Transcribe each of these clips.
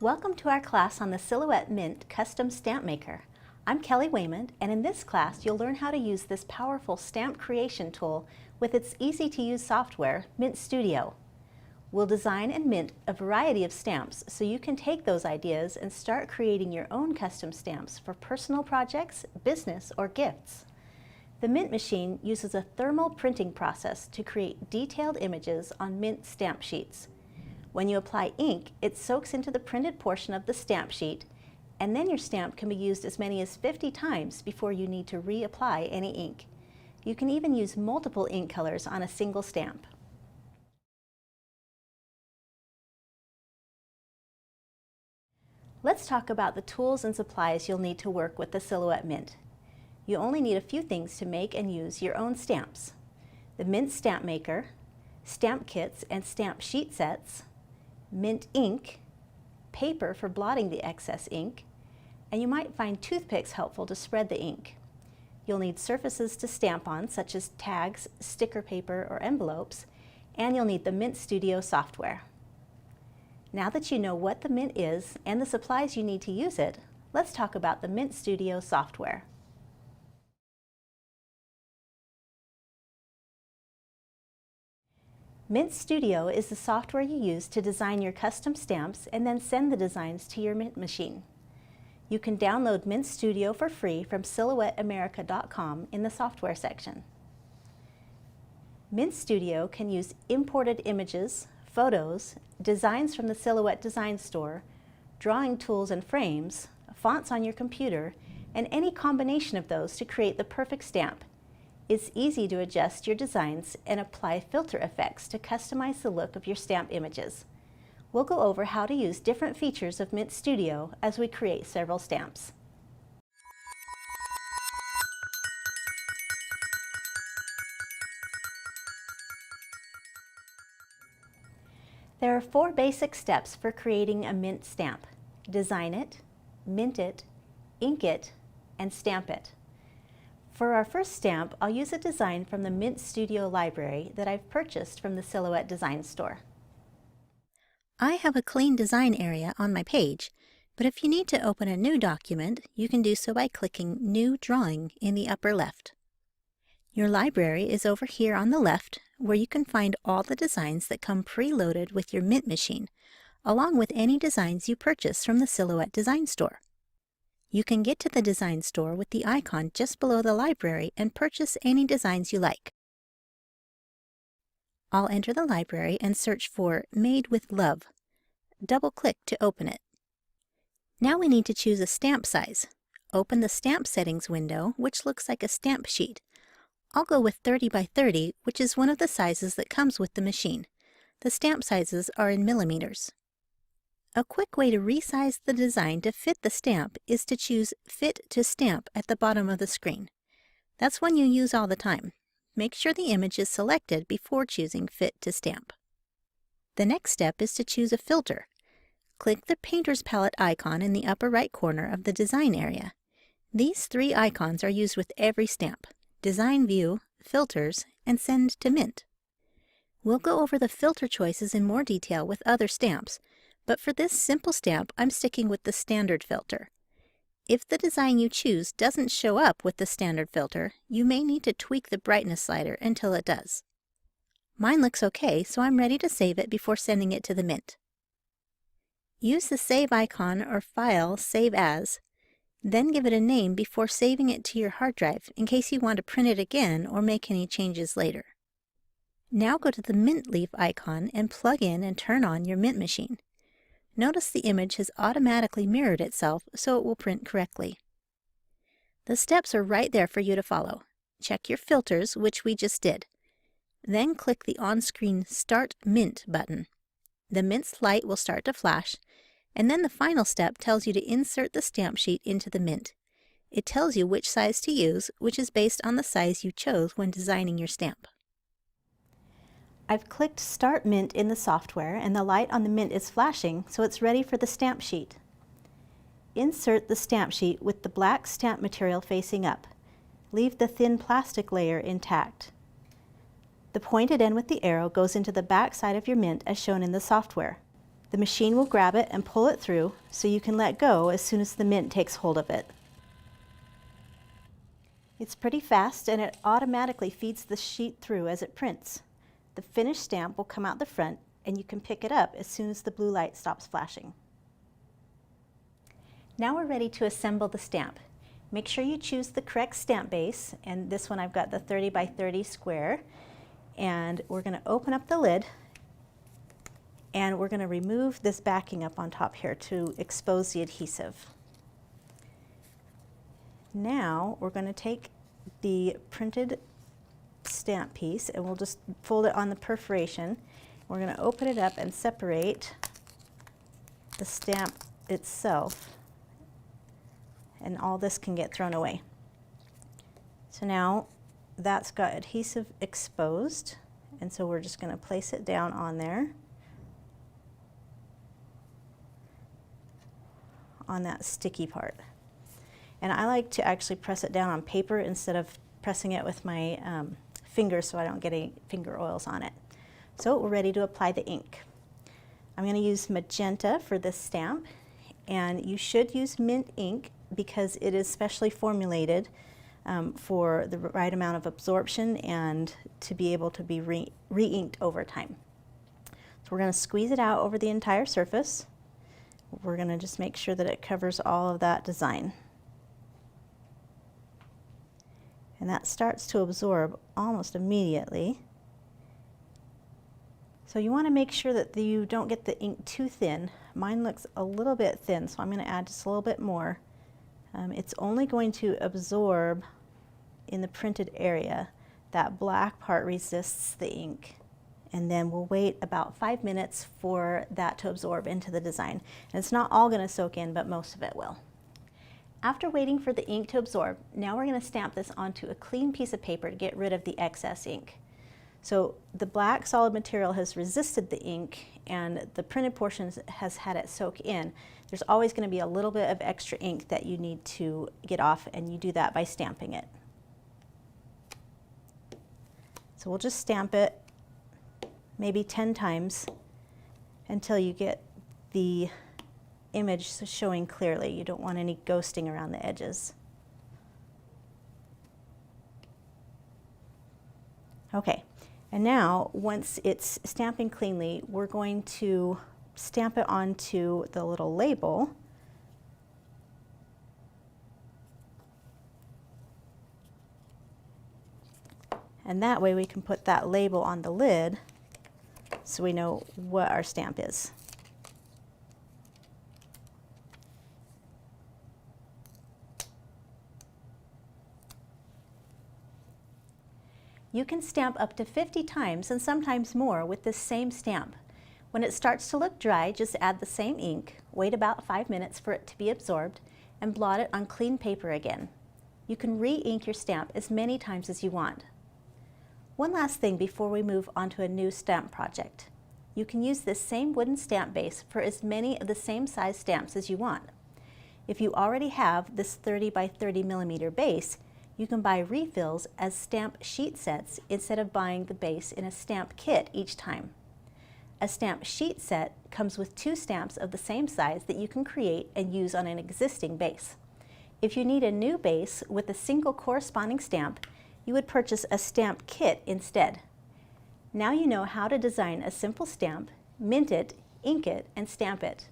Welcome to our class on the Silhouette Mint Custom Stamp Maker. I'm Kelly Waymond, and in this class you'll learn how to use this powerful stamp creation tool with its easy-to-use software, Mint Studio. We'll design and mint a variety of stamps so you can take those ideas and start creating your own custom stamps for personal projects, business, or gifts. The Mint machine uses a thermal printing process to create detailed images on Mint stamp sheets. When you apply ink, it soaks into the printed portion of the stamp sheet, and then your stamp can be used as many as 50 times before you need to reapply any ink. You can even use multiple ink colors on a single stamp. Let's talk about the tools and supplies you'll need to work with the Silhouette Mint. You only need a few things to make and use your own stamps: the Mint Stamp Maker, stamp kits and stamp sheet sets, Mint ink, paper for blotting the excess ink, and you might find toothpicks helpful to spread the ink. You'll need surfaces to stamp on, such as tags, sticker paper, or envelopes, and you'll need the Mint Studio software. Now that you know what the Mint is and the supplies you need to use it, let's talk about the Mint Studio software. Mint Studio is the software you use to design your custom stamps and then send the designs to your Mint machine. You can download Mint Studio for free from SilhouetteAmerica.com in the software section. Mint Studio can use imported images, photos, designs from the Silhouette Design Store, drawing tools and frames, fonts on your computer, and any combination of those to create the perfect stamp. It's easy to adjust your designs and apply filter effects to customize the look of your stamp images. We'll go over how to use different features of Mint Studio as we create several stamps. There are 4 basic steps for creating a Mint stamp: design it, mint it, ink it, and stamp it. For our first stamp, I'll use a design from the Mint Studio library that I've purchased from the Silhouette Design Store. I have a clean design area on my page, but if you need to open a new document, you can do so by clicking New Drawing in the upper left. Your library is over here on the left, where you can find all the designs that come preloaded with your Mint machine, along with any designs you purchase from the Silhouette Design Store. You can get to the Design Store with the icon just below the library and purchase any designs you like. I'll enter the library and search for Made with Love. Double-click to open it. Now we need to choose a stamp size. Open the Stamp Settings window, which looks like a stamp sheet. I'll go with 30 by 30, which is one of the sizes that comes with the machine. The stamp sizes are in millimeters. A quick way to resize the design to fit the stamp is to choose Fit to Stamp at the bottom of the screen. That's one you use all the time. Make sure the image is selected before choosing Fit to Stamp. The next step is to choose a filter. Click the Painter's Palette icon in the upper right corner of the design area. These 3 icons are used with every stamp: Design View, Filters, and Send to Mint. We'll go over the filter choices in more detail with other stamps, but for this simple stamp, I'm sticking with the standard filter. If the design you choose doesn't show up with the standard filter, you may need to tweak the brightness slider until it does. Mine looks okay, so I'm ready to save it before sending it to the Mint. Use the Save icon or file Save As, then give it a name before saving it to your hard drive in case you want to print it again or make any changes later. Now go to the Mint Leaf icon and plug in and turn on your Mint machine. Notice the image has automatically mirrored itself, so it will print correctly. The steps are right there for you to follow. Check your filters, which we just did. Then click the on-screen Start Mint button. The Mint's light will start to flash, and then the final step tells you to insert the stamp sheet into the Mint. It tells you which size to use, which is based on the size you chose when designing your stamp. I've clicked Start Mint in the software, and the light on the Mint is flashing, so it's ready for the stamp sheet. Insert the stamp sheet with the black stamp material facing up. Leave the thin plastic layer intact. The pointed end with the arrow goes into the back side of your Mint as shown in the software. The machine will grab it and pull it through so you can let go as soon as the mint takes hold of it. It's pretty fast and it automatically feeds the sheet through as it prints. The finished stamp will come out the front and you can pick it up as soon as the blue light stops flashing. Now we're ready to assemble the stamp. Make sure you choose the correct stamp base, and this one I've got the 30 by 30 square. And we're going to open up the lid and we're going to remove this backing up on top here to expose the adhesive. Now we're going to take the printed stamp piece and we'll just fold it on the perforation. We're going to open it up and separate the stamp itself, and all this can get thrown away. So now that's got adhesive exposed, and so we're just going to place it down on there on that sticky part. And I like to actually press it down on paper instead of pressing it with my fingers so I don't get any finger oils on it. So we're ready to apply the ink. I'm going to use magenta for this stamp, and you should use mint ink because it is specially formulated for the right amount of absorption and to be able to be re-inked over time. So we're going to squeeze it out over the entire surface. We're going to just make sure that it covers all of that design. And that starts to absorb almost immediately. So you want to make sure that you don't get the ink too thin. Mine looks a little bit thin, so I'm going to add just a little bit more. It's only going to absorb in the printed area. That black part resists the ink. And then we'll wait about 5 minutes for that to absorb into the design. And it's not all going to soak in, but most of it will. After waiting for the ink to absorb, now we're going to stamp this onto a clean piece of paper to get rid of the excess ink. So the black solid material has resisted the ink and the printed portion has had it soak in. There's always going to be a little bit of extra ink that you need to get off, and you do that by stamping it. So we'll just stamp it maybe 10 times until you get the image showing clearly. You don't want any ghosting around the edges. Okay, and now once it's stamping cleanly, we're going to stamp it onto the little label. And that way we can put that label on the lid so we know what our stamp is. You can stamp up to 50 times and sometimes more with this same stamp. When it starts to look dry, just add the same ink, wait about 5 minutes for it to be absorbed, and blot it on clean paper again. You can re-ink your stamp as many times as you want. One last thing before we move on to a new stamp project. You can use this same wooden stamp base for as many of the same size stamps as you want. If you already have this 30 by 30 millimeter base, you can buy refills as stamp sheet sets instead of buying the base in a stamp kit each time. A stamp sheet set comes with 2 stamps of the same size that you can create and use on an existing base. If you need a new base with a single corresponding stamp, you would purchase a stamp kit instead. Now you know how to design a simple stamp, mint it, ink it, and stamp it.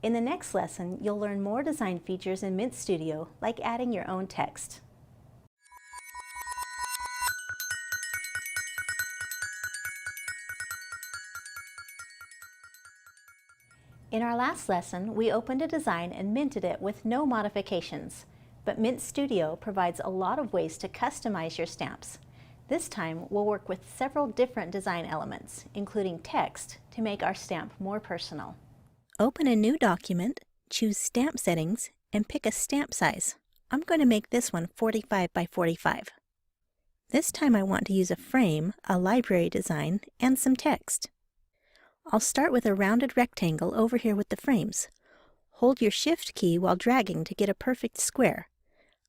In the next lesson, you'll learn more design features in Mint Studio, like adding your own text. In our last lesson, we opened a design and minted it with no modifications, but Mint Studio provides a lot of ways to customize your stamps. This time, we'll work with several different design elements, including text, to make our stamp more personal. Open a new document, choose Stamp Settings, and pick a stamp size. I'm going to make this one 45 by 45. This time I want to use a frame, a library design, and some text. I'll start with a rounded rectangle over here with the frames. Hold your Shift key while dragging to get a perfect square.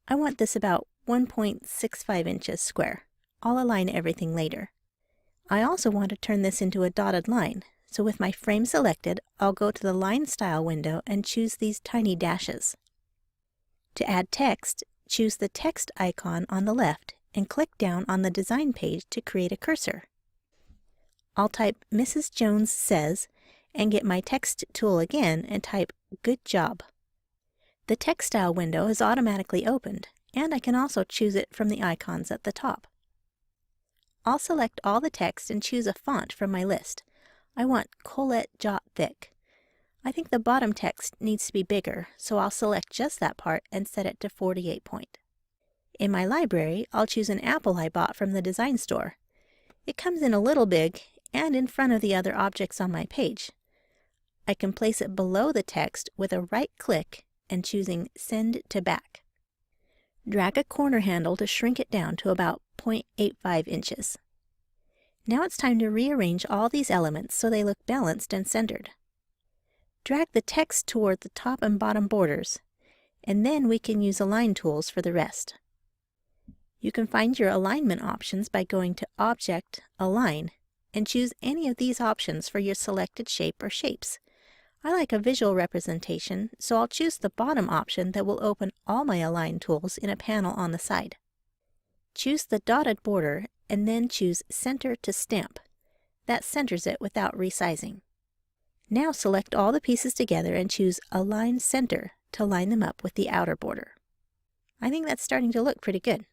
I want this about 1.65 inches square. I'll align everything later. I also want to turn this into a dotted line, So with my frame selected, I'll go to the Line Style window and choose these tiny dashes. To add text, choose the text icon on the left and click down on the design page to create a cursor. I'll type Mrs. Jones Says and get my text tool again and type Good Job. The text style window is automatically opened, and I can also choose it from the icons at the top. I'll select all the text and choose a font from my list. I want Colette Jot Thick. I think the bottom text needs to be bigger, so I'll select just that part and set it to 48 point. In my library, I'll choose an apple I bought from the design store. It comes in a little big and in front of the other objects on my page. I can place it below the text with a right click and choosing Send to Back. Drag a corner handle to shrink it down to about 0.85 inches. Now it's time to rearrange all these elements so they look balanced and centered. Drag the text toward the top and bottom borders, and then we can use Align tools for the rest. You can find your alignment options by going to Object, Align, and choose any of these options for your selected shape or shapes. I like a visual representation, so I'll choose the bottom option that will open all my Align tools in a panel on the side. Choose the dotted border and then choose Center to Stamp. That centers it without resizing. Now select all the pieces together and choose Align Center to line them up with the outer border. I think that's starting to look pretty good.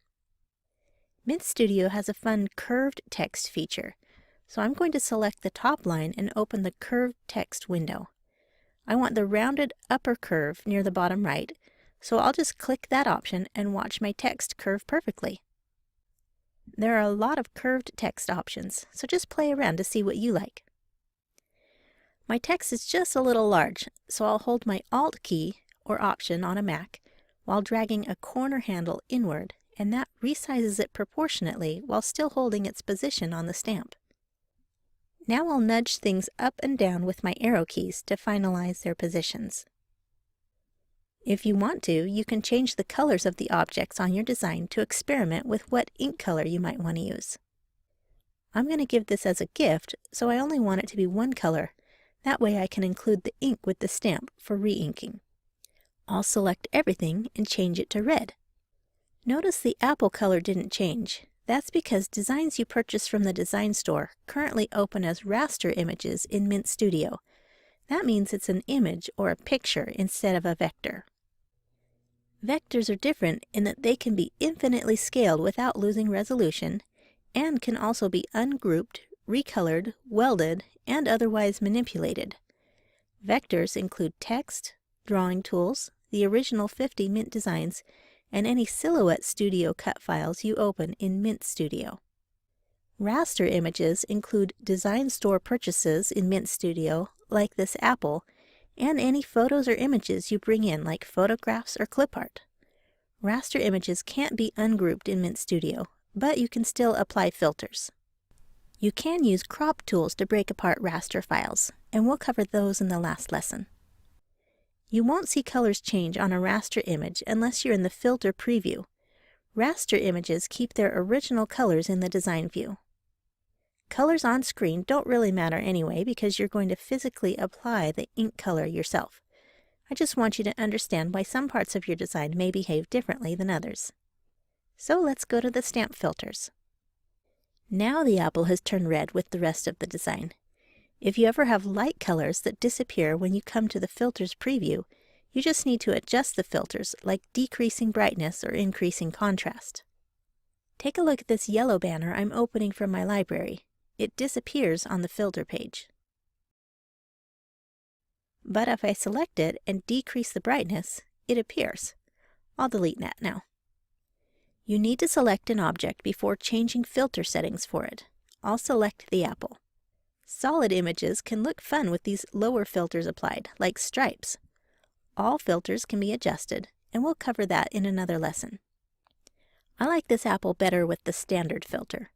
Mint Studio has a fun curved text feature, so I'm going to select the top line and open the Curved Text window. I want the rounded upper curve near the bottom right, so I'll just click that option and watch my text curve perfectly. There are a lot of curved text options, so just play around to see what you like. My text is just a little large, so I'll hold my Alt key or Option on a Mac while dragging a corner handle inward, and that resizes it proportionately while still holding its position on the stamp. Now I'll nudge things up and down with my arrow keys to finalize their positions. If you want to, you can change the colors of the objects on your design to experiment with what ink color you might want to use. I'm going to give this as a gift, so I only want it to be one color. That way I can include the ink with the stamp for re-inking. I'll select everything and change it to red. Notice the apple color didn't change. That's because designs you purchase from the design store currently open as raster images in Mint Studio. That means it's an image or a picture instead of a vector. Vectors are different in that they can be infinitely scaled without losing resolution, and can also be ungrouped, recolored, welded, and otherwise manipulated. Vectors include text, drawing tools, the original 50 Mint designs, and any Silhouette Studio cut files you open in Mint Studio. Raster images include design store purchases in Mint Studio, like this apple, and any photos or images you bring in, like photographs or clip art. Raster images can't be ungrouped in Mint Studio, but you can still apply filters. You can use crop tools to break apart raster files, and we'll cover those in the last lesson. You won't see colors change on a raster image unless you're in the filter preview. Raster images keep their original colors in the design view. Colors on screen don't really matter anyway because you're going to physically apply the ink color yourself. I just want you to understand why some parts of your design may behave differently than others. So let's go to the stamp filters. Now the apple has turned red with the rest of the design. If you ever have light colors that disappear when you come to the filters preview, you just need to adjust the filters, like decreasing brightness or increasing contrast. Take a look at this yellow banner I'm opening from my library. It disappears on the filter page. But if I select it and decrease the brightness, it appears. I'll delete that now. You need to select an object before changing filter settings for it. I'll select the apple. Solid images can look fun with these lower filters applied, like stripes. All filters can be adjusted, and we'll cover that in another lesson. I like this apple better with the standard filter.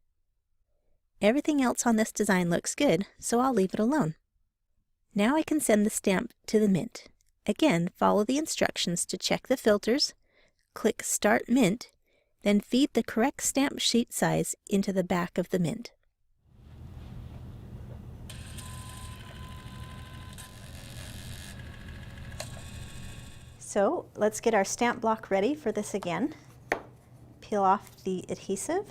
Everything else on this design looks good, so I'll leave it alone. Now I can send the stamp to the Mint. Again, follow the instructions to check the filters, click Start Mint, then feed the correct stamp sheet size into the back of the Mint. So let's get our stamp block ready for this again. Peel off the adhesive.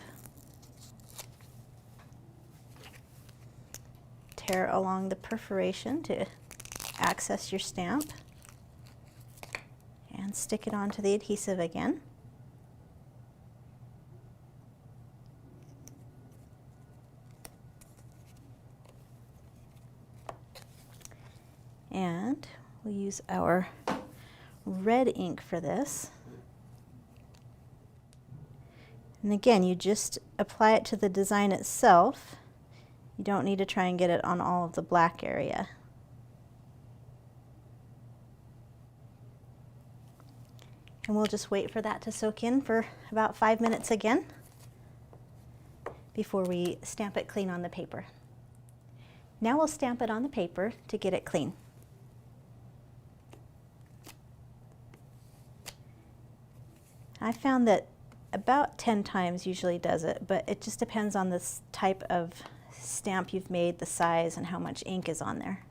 Tear along the perforation to access your stamp. And stick it onto the adhesive again. And we'll use our red ink for this. And again, you just apply it to the design itself. You don't need to try and get it on all of the black area. And we'll just wait for that to soak in for about 5 minutes again before we stamp it clean on the paper. Now we'll stamp it on the paper to get it clean. I found that about 10 times usually does it, but it just depends on the type of stamp you've made, the size, and how much ink is on there.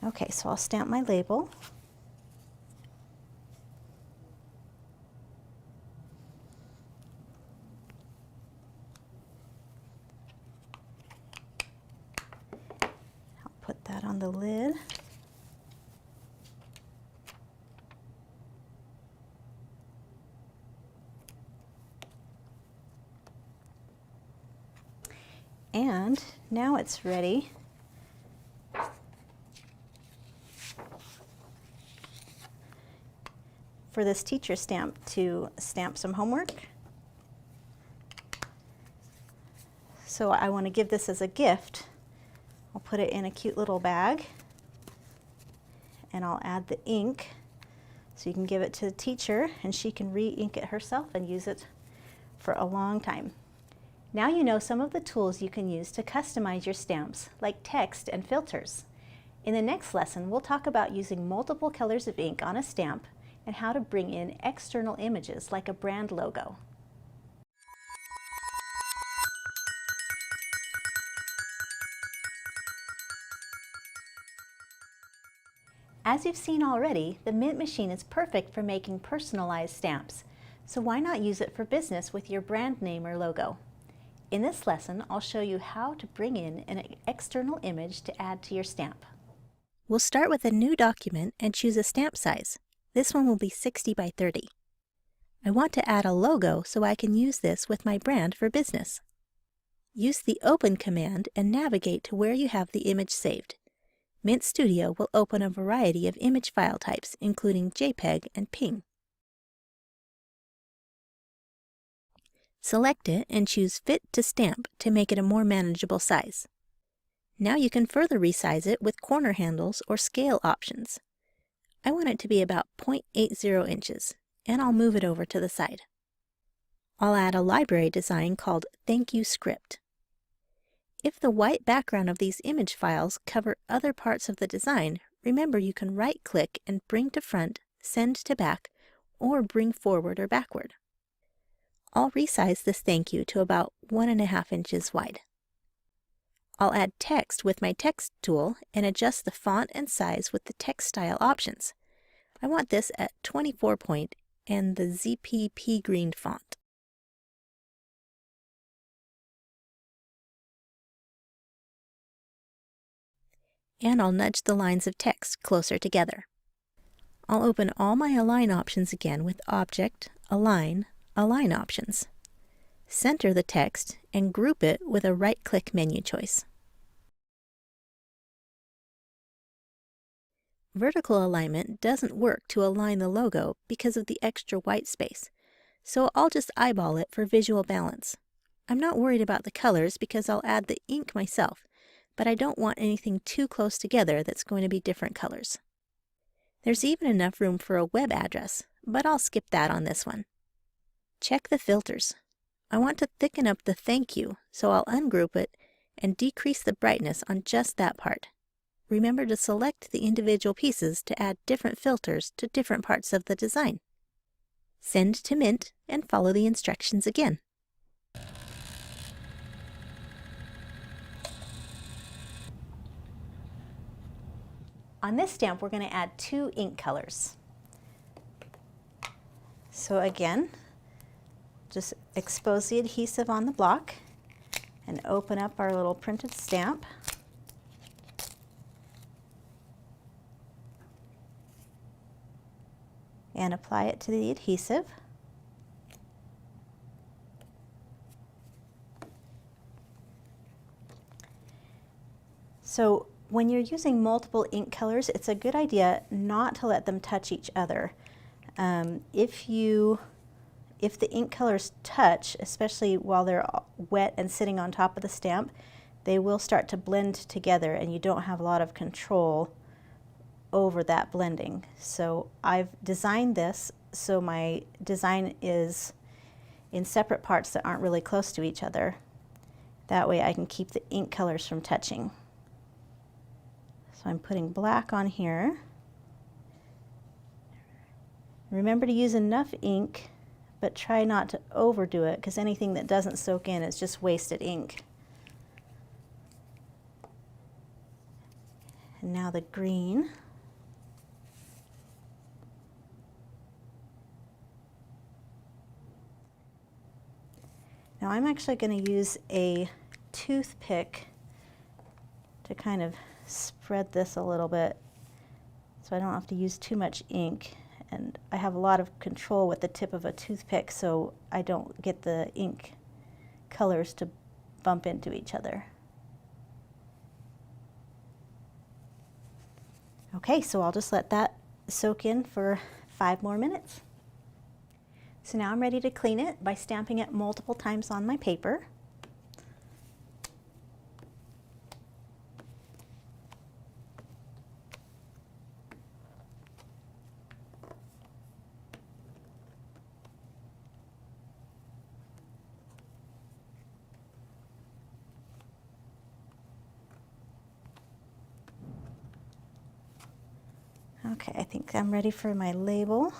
Okay, so I'll stamp my label. I'll put that on the lid. And now it's ready for this teacher stamp to stamp some homework. So I want to give this as a gift. I'll put it in a cute little bag and I'll add the ink so you can give it to the teacher and she can re-ink it herself and use it for a long time. Now you know some of the tools you can use to customize your stamps, like text and filters. In the next lesson, we'll talk about using multiple colors of ink on a stamp and how to bring in external images like a brand logo. As you've seen already, the Mint machine is perfect for making personalized stamps. So why not use it for business with your brand name or logo? In this lesson, I'll show you how to bring in an external image to add to your stamp. We'll start with a new document and choose a stamp size. This one will be 60 by 30. I want to add a logo so I can use this with my brand for business. Use the Open command and navigate to where you have the image saved. Mint Studio will open a variety of image file types, including JPEG and PNG. Select it and choose Fit to Stamp to make it a more manageable size. Now you can further resize it with corner handles or scale options. I want it to be about 0.80 inches, and I'll move it over to the side. I'll add a library design called Thank You Script. If the white background of these image files cover other parts of the design, remember you can right-click and bring to front, send to back, or bring forward or backward. I'll resize this thank you to about 1.5 inches wide. I'll add text with my text tool and adjust the font and size with the text style options. I want this at 24 point and the ZPP green font. And I'll nudge the lines of text closer together. I'll open all my Align options again with Object, Align, Align options. Center the text and group it with a right-click menu choice. Vertical alignment doesn't work to align the logo because of the extra white space, so I'll just eyeball it for visual balance. I'm not worried about the colors because I'll add the ink myself, but I don't want anything too close together that's going to be different colors. There's even enough room for a web address, but I'll skip that on this one. Check the filters. I want to thicken up the thank you, so I'll ungroup it and decrease the brightness on just that part. Remember to select the individual pieces to add different filters to different parts of the design. Send to Mint and follow the instructions again. On this stamp, we're going to add 2 ink colors. So again, just expose the adhesive on the block and open up our little printed stamp. And apply it to the adhesive. So when you're using multiple ink colors, it's a good idea not to let them touch each other. If the ink colors touch, especially while they're wet and sitting on top of the stamp, they will start to blend together and you don't have a lot of control over that blending. So I've designed this so my design is in separate parts that aren't really close to each other. That way I can keep the ink colors from touching. So I'm putting black on here. Remember to use enough ink, but try not to overdo it, because anything that doesn't soak in is just wasted ink. And now the green. Now I'm actually going to use a toothpick to kind of spread this a little bit so I don't have to use too much ink, and I have a lot of control with the tip of a toothpick so I don't get the ink colors to bump into each other. Okay, so I'll just let that soak in for 5 more minutes. So now I'm ready to clean it by stamping it multiple times on my paper. Okay, I think I'm ready for my label.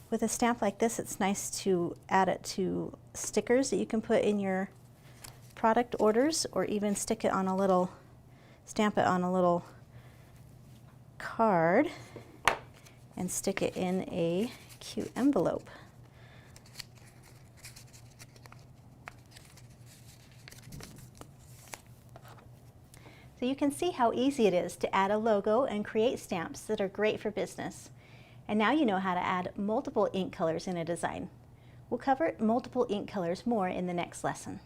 With a stamp like this, it's nice to add it to stickers that you can put in your product orders, or even stick it on a little, stamp it on a little card and stick it in a cute envelope. So you can see how easy it is to add a logo and create stamps that are great for business. And now you know how to add multiple ink colors in a design. We'll cover multiple ink colors more in the next lesson.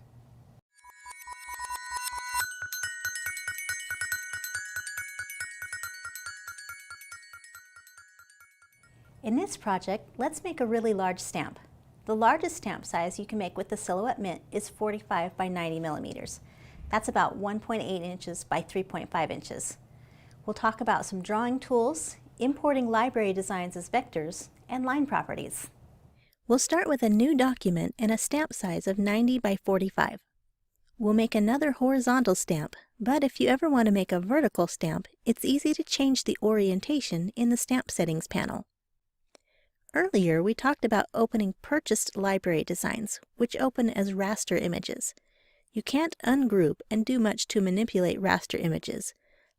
In this project, let's make a really large stamp. The largest stamp size you can make with the Silhouette Mint is 45 by 90 millimeters. That's about 1.8 inches by 3.5 inches. We'll talk about some drawing tools, importing library designs as vectors, and line properties. We'll start with a new document and a stamp size of 90 by 45. We'll make another horizontal stamp, but if you ever want to make a vertical stamp, it's easy to change the orientation in the Stamp Settings panel. Earlier, we talked about opening purchased library designs, which open as raster images. You can't ungroup and do much to manipulate raster images,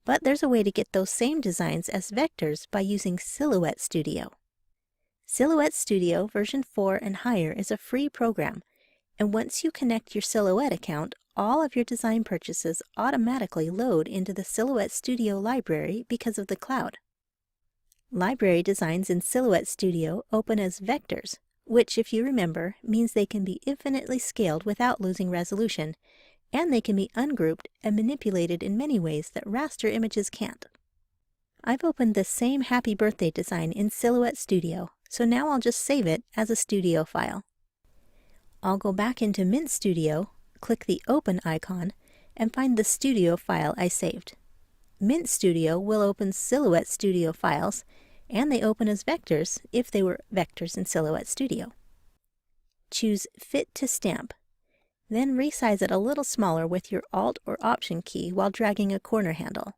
but there's a way to get those same designs as vectors by using Silhouette Studio. Silhouette Studio version 4 and higher is a free program, and once you connect your Silhouette account, all of your design purchases automatically load into the Silhouette Studio library because of the cloud. Library designs in Silhouette Studio open as vectors, which, if you remember, means they can be infinitely scaled without losing resolution, and they can be ungrouped and manipulated in many ways that raster images can't. I've opened the same Happy Birthday design in Silhouette Studio, so now I'll just save it as a studio file. I'll go back into Mint Studio, click the Open icon, and find the studio file I saved. Mint Studio will open Silhouette Studio files, and they open as vectors if they were vectors in Silhouette Studio. Choose Fit to Stamp. Then resize it a little smaller with your Alt or Option key while dragging a corner handle.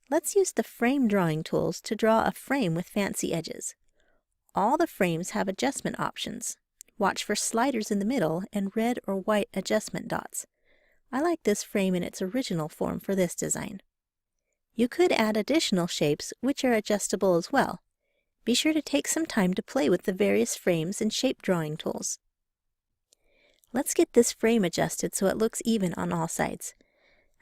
Let's use the frame drawing tools to draw a frame with fancy edges. All the frames have adjustment options. Watch for sliders in the middle and red or white adjustment dots. I like this frame in its original form for this design. You could add additional shapes which are adjustable as well. Be sure to take some time to play with the various frames and shape drawing tools. Let's get this frame adjusted so it looks even on all sides.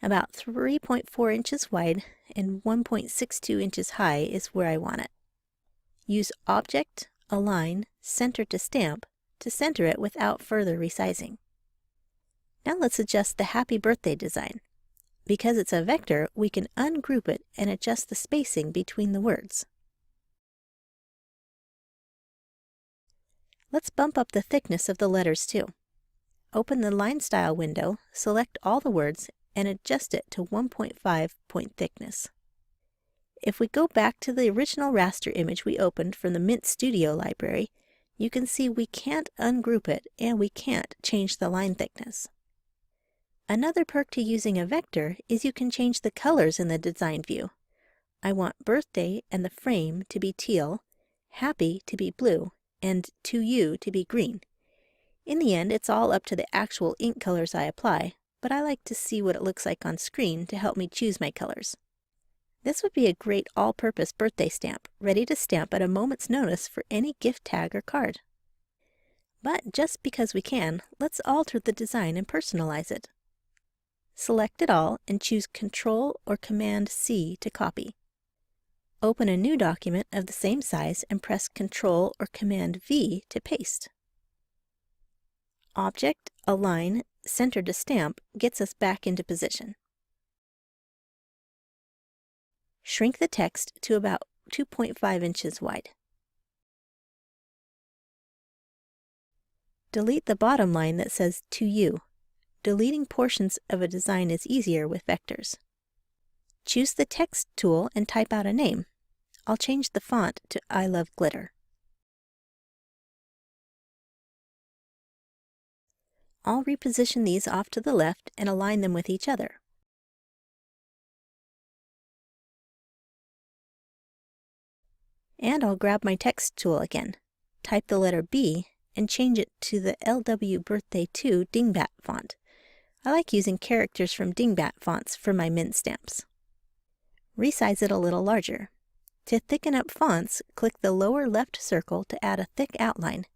About 3.4 inches wide and 1.62 inches high is where I want it. Use Object, Align, Center to Stamp to center it without further resizing. Now let's adjust the Happy Birthday design. Because it's a vector, we can ungroup it and adjust the spacing between the words. Let's bump up the thickness of the letters too. Open the Line Style window, select all the words, and adjust it to 1.5 point thickness. If we go back to the original raster image we opened from the Mint Studio library, you can see we can't ungroup it and we can't change the line thickness. Another perk to using a vector is you can change the colors in the design view. I want Birthday and the frame to be teal, Happy to be blue, and To You to be green. In the end, it's all up to the actual ink colors I apply, but I like to see what it looks like on screen to help me choose my colors. This would be a great all-purpose birthday stamp, ready to stamp at a moment's notice for any gift tag or card. But just because we can, let's alter the design and personalize it. Select it all and choose Ctrl or Command-C to copy. Open a new document of the same size and press Ctrl or Command-V to paste. Object, Align, Center to Stamp gets us back into position. Shrink the text to about 2.5 inches wide. Delete the bottom line that says To You. Deleting portions of a design is easier with vectors. Choose the Text tool and type out a name. I'll change the font to I Love Glitter. I'll reposition these off to the left and align them with each other. And I'll grab my Text tool again, type the letter B, and change it to the LW Birthday 2 Dingbat font. I like using characters from Dingbat fonts for my mint stamps. Resize it a little larger. To thicken up fonts, click the lower left circle to add a thick outline.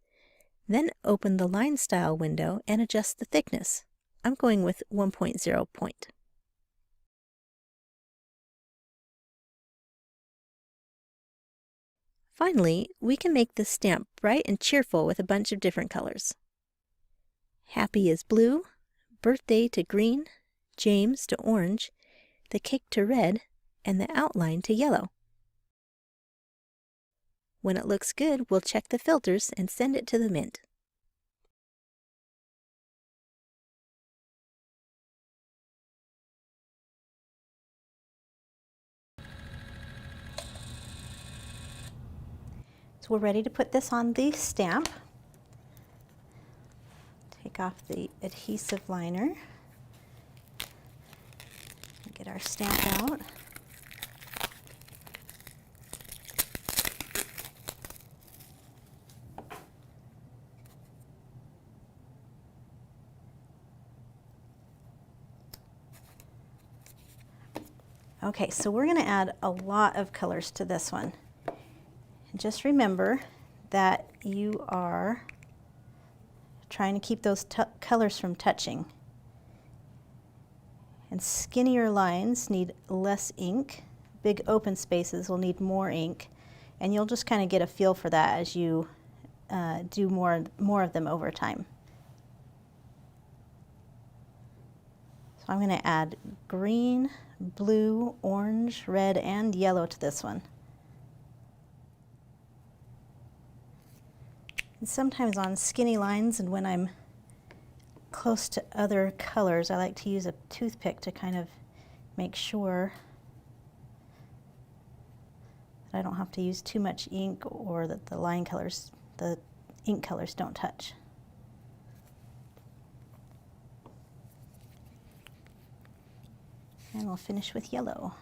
Then open the Line Style window and adjust the thickness. I'm going with 1.0 point. Finally, we can make this stamp bright and cheerful with a bunch of different colors. Happy is blue, Birthday to green, James to orange, the cake to red, and the outline to yellow. When it looks good, we'll check the filters and send it to the mint. So we're ready to put this on the stamp. Take off the adhesive liner. Get our stamp out. Okay, so we're going to add a lot of colors to this one. And just remember that you are trying to keep those colors from touching. And skinnier lines need less ink. Big open spaces will need more ink. And you'll just kind of get a feel for that as you do more of them over time. So I'm going to add green, blue, orange, red, and yellow to this one. And sometimes on skinny lines and when I'm close to other colors, I like to use a toothpick to kind of make sure that I don't have to use too much ink or that the ink colors don't touch. And we'll finish with yellow.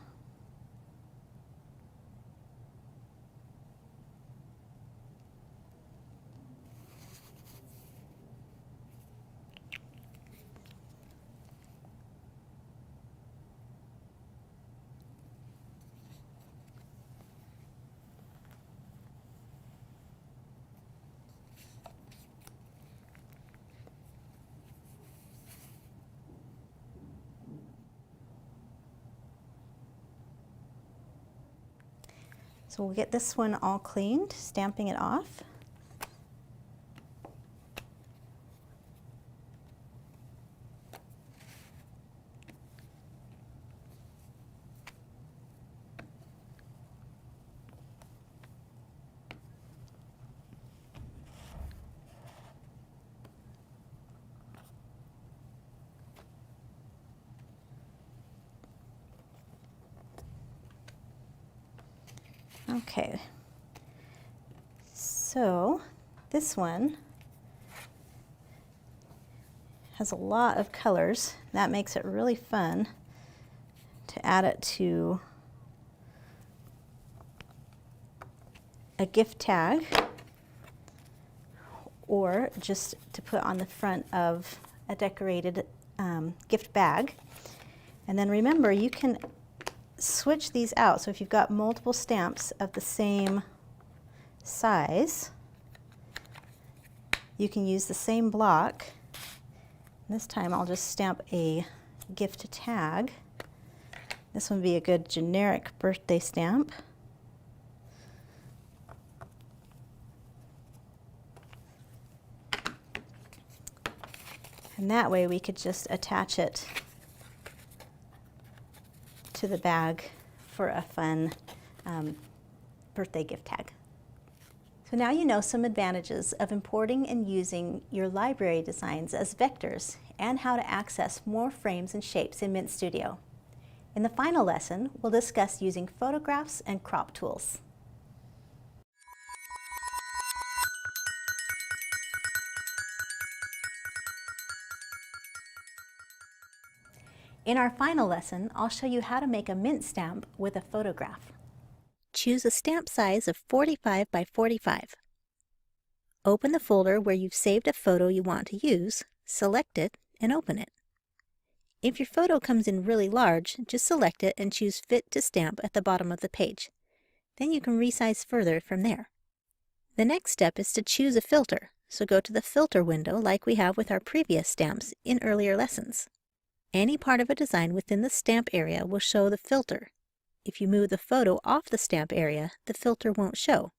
So we'll get this one all cleaned, stamping it off. Okay, so this one has a lot of colors. That makes it really fun to add it to a gift tag or just to put on the front of a decorated gift bag. And then remember, you can switch these out. So if you've got multiple stamps of the same size, you can use the same block. This time I'll just stamp a gift tag. This one would be a good generic birthday stamp. And that way we could just attach it to the bag for a fun birthday gift tag. So now you know some advantages of importing and using your library designs as vectors and how to access more frames and shapes in Mint Studio. In the final lesson, we'll discuss using photographs and crop tools. In our final lesson, I'll show you how to make a mint stamp with a photograph. Choose a stamp size of 45 by 45. Open the folder where you've saved a photo you want to use, select it, and open it. If your photo comes in really large, just select it and choose Fit to Stamp at the bottom of the page. Then you can resize further from there. The next step is to choose a filter, so go to the Filter window like we have with our previous stamps in earlier lessons. Any part of a design within the stamp area will show the filter. If you move the photo off the stamp area, the filter won't show.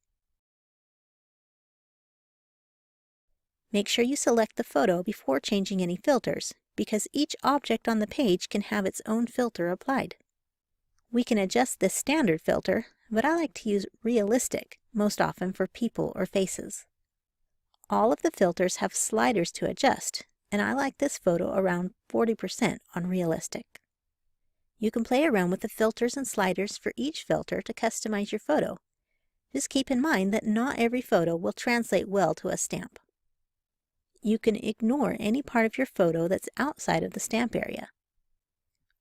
Make sure you select the photo before changing any filters, because each object on the page can have its own filter applied. We can adjust the standard filter, but I like to use realistic, most often for people or faces. All of the filters have sliders to adjust, and I like this photo around 40% on realistic. You can play around with the filters and sliders for each filter to customize your photo. Just keep in mind that not every photo will translate well to a stamp. You can ignore any part of your photo that's outside of the stamp area.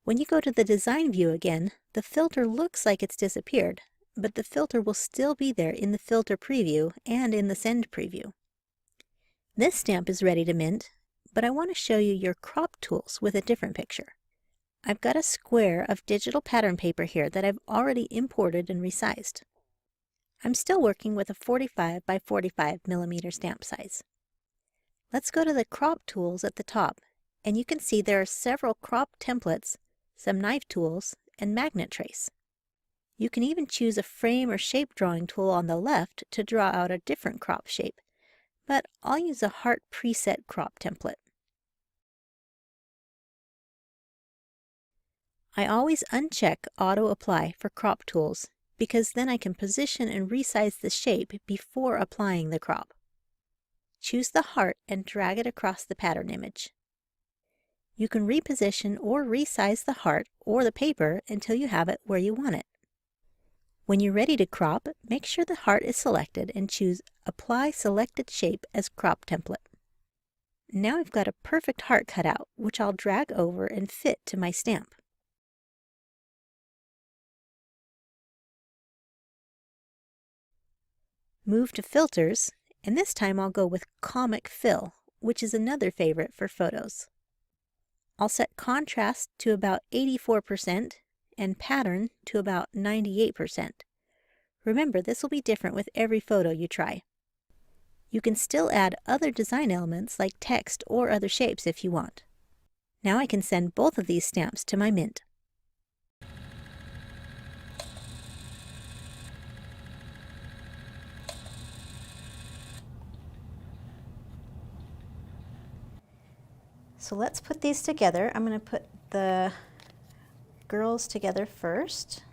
When you go to the design view again, the filter looks like it's disappeared, but the filter will still be there in the filter preview and in the send preview. This stamp is ready to mint, but I want to show you your crop tools with a different picture. I've got a square of digital pattern paper here that I've already imported and resized. I'm still working with a 45 by 45 millimeter stamp size. Let's go to the crop tools at the top, and you can see there are several crop templates, some knife tools, and magnet trace. You can even choose a frame or shape drawing tool on the left to draw out a different crop shape, but I'll use a heart preset crop template. I always uncheck Auto Apply for crop tools because then I can position and resize the shape before applying the crop. Choose the heart and drag it across the pattern image. You can reposition or resize the heart or the paper until you have it where you want it. When you're ready to crop, make sure the heart is selected and choose Apply Selected Shape as Crop Template. Now I've got a perfect heart cut out, which I'll drag over and fit to my stamp. Move to Filters, and this time I'll go with Comic Fill, which is another favorite for photos. I'll set Contrast to about 84% and Pattern to about 98%. Remember, this will be different with every photo you try. You can still add other design elements like text or other shapes if you want. Now I can send both of these stamps to my Mint. So let's put these together. I'm going to put the girls together first.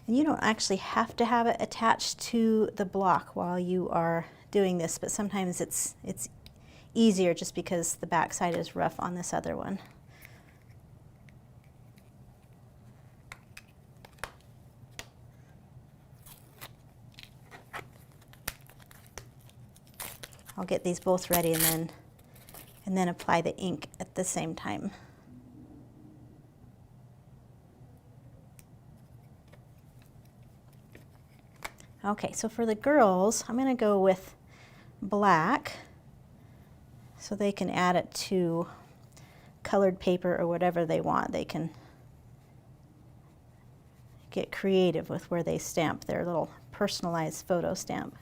And you don't actually have to have it attached to the block while you are doing this, but sometimes it's easier just because the back side is rough on this other one. I'll get these both ready and then apply the ink at the same time. Okay, so for the girls, I'm going to go with black so they can add it to colored paper or whatever they want. They can get creative with where they stamp their little personalized photo stamp.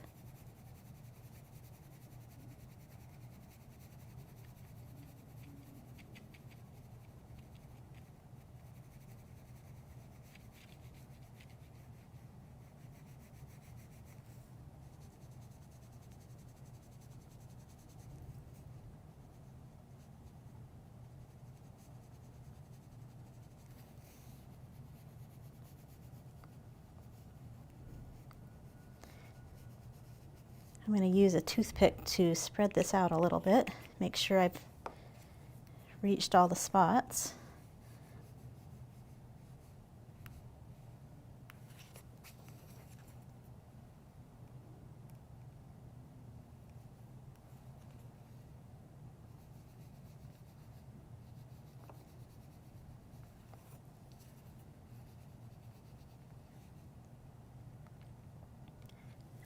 I'm going to use a toothpick to spread this out a little bit, make sure I've reached all the spots.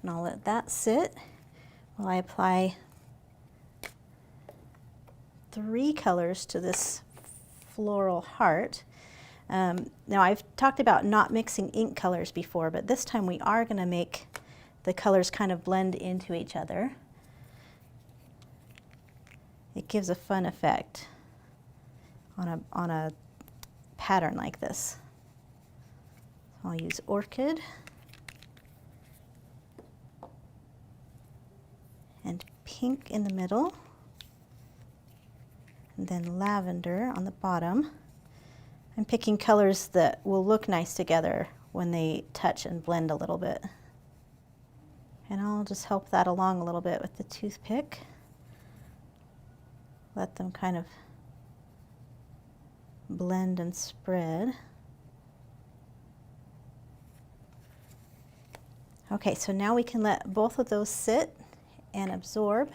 And I'll let that sit while I apply 3 colors to this floral heart. Now I've talked about not mixing ink colors before, but this time we are going to make the colors kind of blend into each other. It gives a fun effect on a pattern like this. I'll use Orchid and pink in the middle, and then lavender on the bottom. I'm picking colors that will look nice together when they touch and blend a little bit. And I'll just help that along a little bit with the toothpick. Let them kind of blend and spread. Okay, so now we can let both of those sit and absorb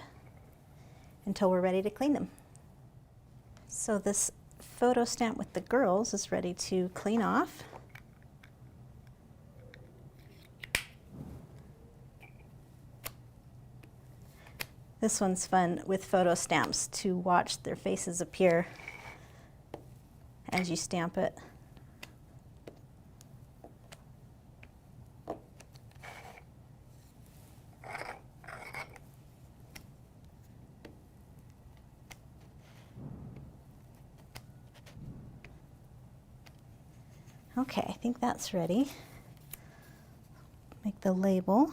until we're ready to clean them. So this photo stamp with the girls is ready to clean off. This one's fun with photo stamps to watch their faces appear as you stamp it. Okay, I think that's ready. Make the label.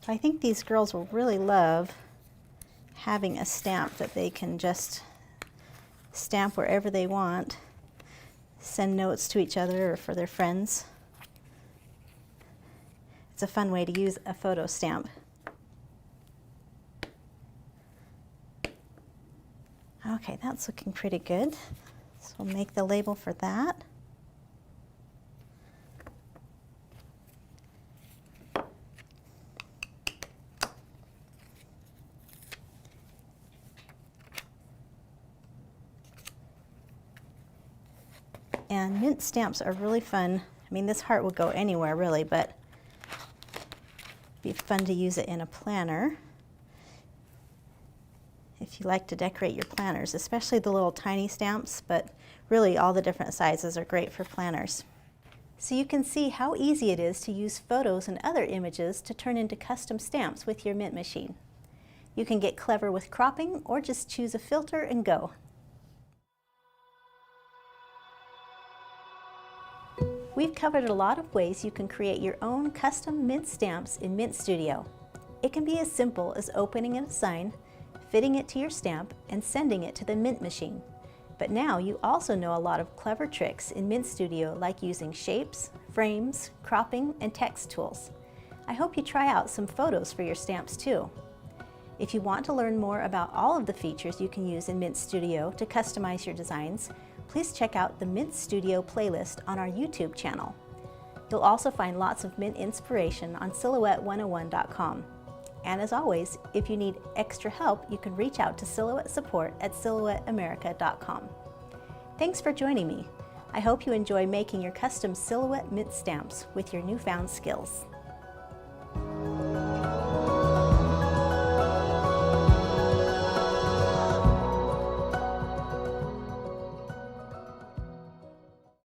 I think these girls will really love having a stamp that they can just stamp wherever they want, send notes to each other or for their friends. It's a fun way to use a photo stamp. Okay, that's looking pretty good. So we'll make the label for that. And mint stamps are really fun. I mean, this heart will go anywhere really, but it'd be fun to use it in a planner. If you like to decorate your planners, especially the little tiny stamps, but really all the different sizes are great for planners. So you can see how easy it is to use photos and other images to turn into custom stamps with your mint machine. You can get clever with cropping or just choose a filter and go. We've covered a lot of ways you can create your own custom mint stamps in Mint Studio. It can be as simple as opening a design, fitting it to your stamp, and sending it to the mint machine. But now you also know a lot of clever tricks in Mint Studio, like using shapes, frames, cropping, and text tools. I hope you try out some photos for your stamps too. If you want to learn more about all of the features you can use in Mint Studio to customize your designs, please check out the Mint Studio playlist on our YouTube channel. You'll also find lots of mint inspiration on Silhouette101.com. And as always, if you need extra help, you can reach out to Silhouette Support at SilhouetteAmerica.com. Thanks for joining me. I hope you enjoy making your custom Silhouette mint stamps with your newfound skills.